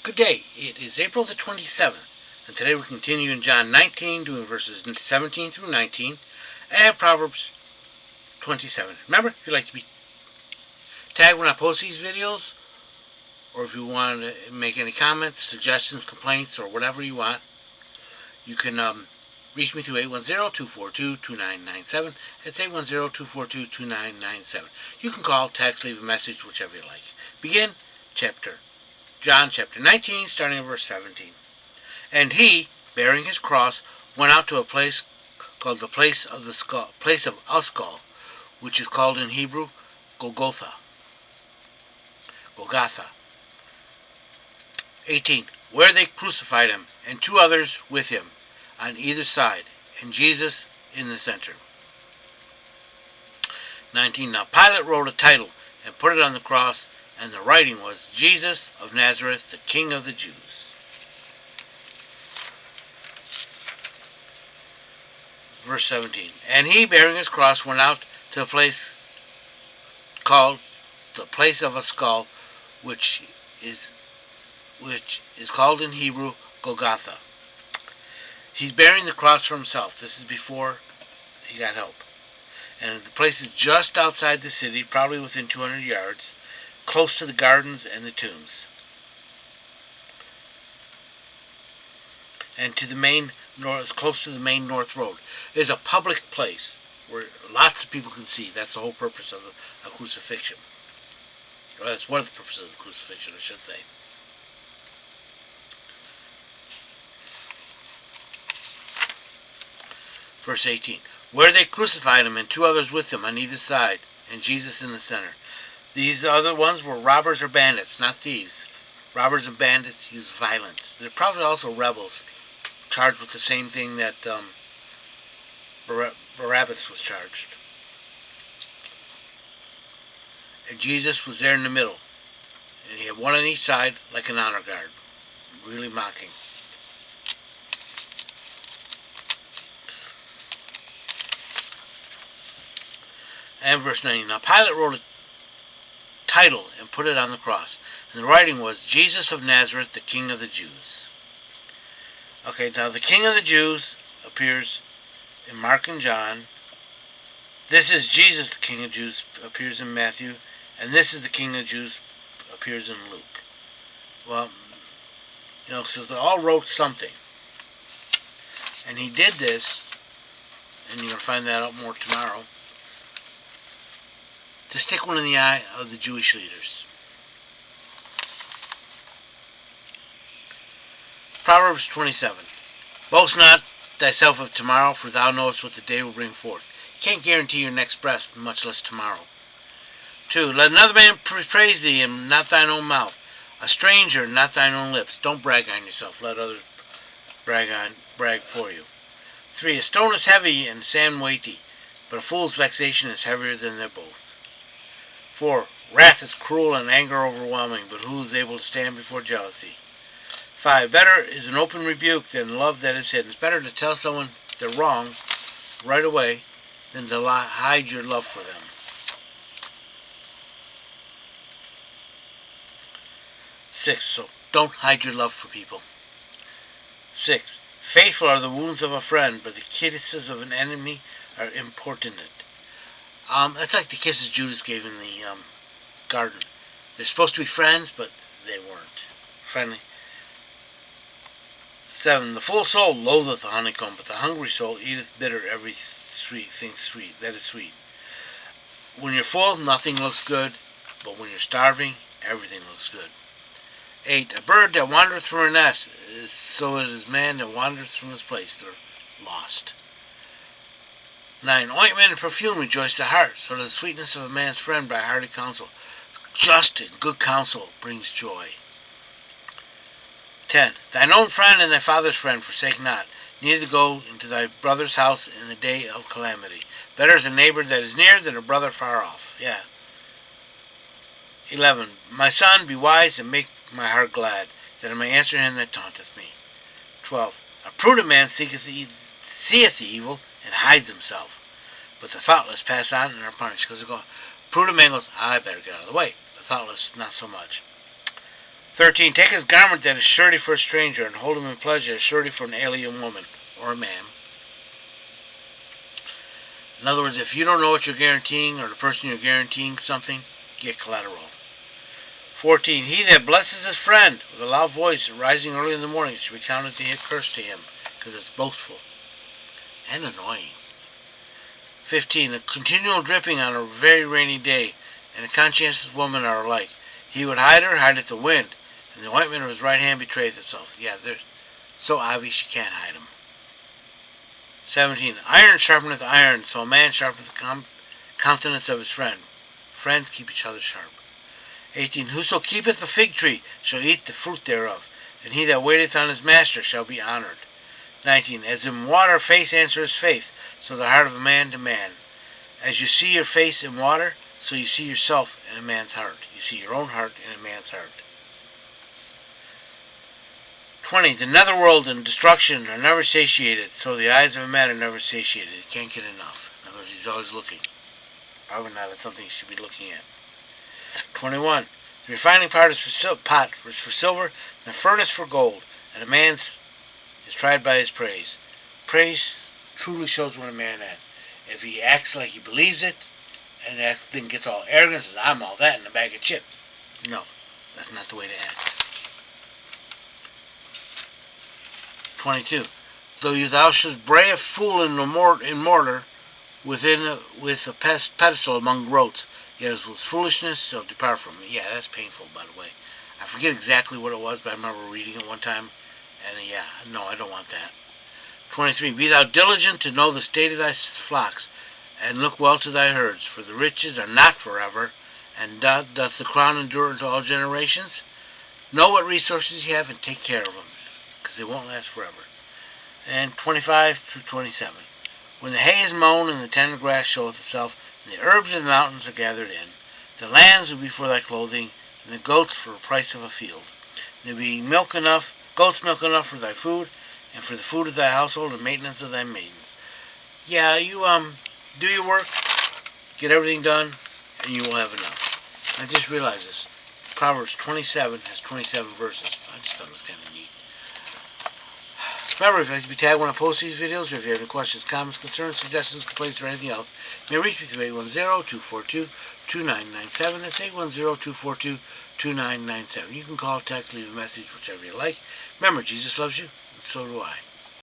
Good day. It is April the 27th, and today we continue in John 19, doing verses 17 through 19, and Proverbs 27. Remember, if you'd like to be tagged when I post these videos, or if you want to make any comments, suggestions, complaints, or whatever you want, you can reach me through 810-242-2997. It's 810-242-2997. You can call, text, leave a message, whichever you like. Begin John chapter 19, starting at verse 17. And he, bearing his cross, went out to a place called the place of a skull, which is called in Hebrew Golgotha. 18. Where they crucified him, and two others with him on either side, and Jesus in the center. 19. Now Pilate wrote a title and put it on the cross, and the writing was, Jesus of Nazareth, the King of the Jews. Verse 17. And he, bearing his cross, went out to a place called the place of a skull, which is called in Hebrew Golgotha. He's bearing the cross for himself. This is before he got help. And the place is just outside the city, probably within 200 yards, close to the gardens and the tombs. And close to the main north road. It's a public place where lots of people can see. That's the whole purpose of a crucifixion. Well, that's one of the purposes of the crucifixion, I should say. Verse 18. Where they crucified him and two others with him on either side, and Jesus in the center. These other ones were robbers or bandits, not thieves. Robbers and bandits use violence. They're probably also rebels, charged with the same thing that Barabbas was charged. And Jesus was there in the middle, and he had one on each side like an honor guard, really mocking. And verse 19. Now Pilate wrote a title and put it on the cross, and the writing was, Jesus of Nazareth, the King of the Jews. Okay, now the King of the Jews appears in Mark and John. This is Jesus, the King of the Jews, appears in Matthew, and this is the King of the Jews, appears in Luke. Well, so they all wrote something, and he did this, and you're going to find that out more tomorrow, to stick one in the eye of the Jewish leaders. Proverbs 27. Boast not thyself of tomorrow, for thou knowest what the day will bring forth. You can't guarantee your next breath, much less tomorrow. 2. Let another man praise thee, and not thine own mouth. A stranger, not thine own lips. Don't brag on yourself. Let others brag for you. 3. A stone is heavy and sand weighty, but a fool's vexation is heavier than they're both. 4. Wrath is cruel and anger overwhelming, but who is able to stand before jealousy? 5. Better is an open rebuke than love that is hidden. It's better to tell someone they're wrong right away than to hide your love for them. 6. So don't hide your love for people. 6. Faithful are the wounds of a friend, but the kisses of an enemy are importunate. That's like the kisses Judas gave in the garden. They're supposed to be friends, but they weren't friendly. 7. The full soul loatheth the honeycomb, but the hungry soul eateth bitter every thing sweet. That is sweet. When you're full, nothing looks good, but when you're starving, everything looks good. 8. A bird that wandereth from her nest, so it is man that wandereth from his place. They're lost. 9. Ointment and perfume rejoice the heart, so the sweetness of a man's friend by hearty counsel. Just and good counsel brings joy. 10. Thine own friend and thy father's friend forsake not, neither go into thy brother's house in the day of calamity. Better is a neighbor that is near than a brother far off. Yeah. 11. My son, be wise and make my heart glad, that I may answer him that taunteth me. 12. A prudent man seeth the evil and hides himself, but the thoughtless pass on and are punished. Because prudent man goes, I better get out of the way. The thoughtless, not so much. 13. Take his garment that is surety for a stranger, and hold him in pleasure as surety for an alien woman or a man. In other words, if you don't know what you're guaranteeing or the person you're guaranteeing something, get collateral. 14. He that blesses his friend with a loud voice rising early in the morning should be counted to him, curse to him, because it's boastful and annoying. 15. A continual dripping on a very rainy day and a conscientious woman are alike. He would hide her, hideth the wind, and the ointment of his right hand betrayeth itself. Yeah, they're so obvious you can't hide them. 17. Iron sharpeneth iron, so a man sharpeneth the countenance of his friend. Friends, keep each other sharp. 18. Whoso keepeth a fig tree shall eat the fruit thereof, and he that waiteth on his master shall be honored. 19. As in water face answereth faith, so the heart of a man to man. As you see your face in water, so you see yourself in a man's heart. You see your own heart in a man's heart. 20. The netherworld and destruction are never satiated, so the eyes of a man are never satiated. He can't get enough. In other words, he's always looking. Probably not at something he should be looking at. 21. The refining pot is for silver, and the furnace for gold, and a man's is tried by his praise. Praise truly shows what a man has. If he acts like he believes it, and then gets all arrogant and says, I'm all that in a bag of chips. No, that's not the way to act. 22. Though thou shouldst bray a fool in mortar, with a pedestal among groats, yet as with foolishness shall depart from me. Yeah, that's painful, by the way. I forget exactly what it was, but I remember reading it one time, and no, I don't want that. 23. Be thou diligent to know the state of thy flocks, and look well to thy herds, for the riches are not forever, and doth the crown endure unto all generations? Know what resources you have and take care of them, because they won't last forever. And 25 through 27. When the hay is mown and the tender grass showeth itself, and the herbs of the mountains are gathered in, the lambs will be for thy clothing, and the goats for the price of a field. There will be goats milk enough for thy food, and for the food of thy household and maintenance of thy maidens. Yeah, you do your work, get everything done, and you will have enough. I just realized this. Proverbs 27 has 27 verses. I just thought it was kind of neat. Remember, if you'd like to be tagged when I post these videos, or if you have any questions, comments, concerns, suggestions, complaints, or anything else, you may reach me through 810-242-2997. That's 810-242-2997. You can call, text, leave a message, whichever you like. Remember, Jesus loves you, and so do I.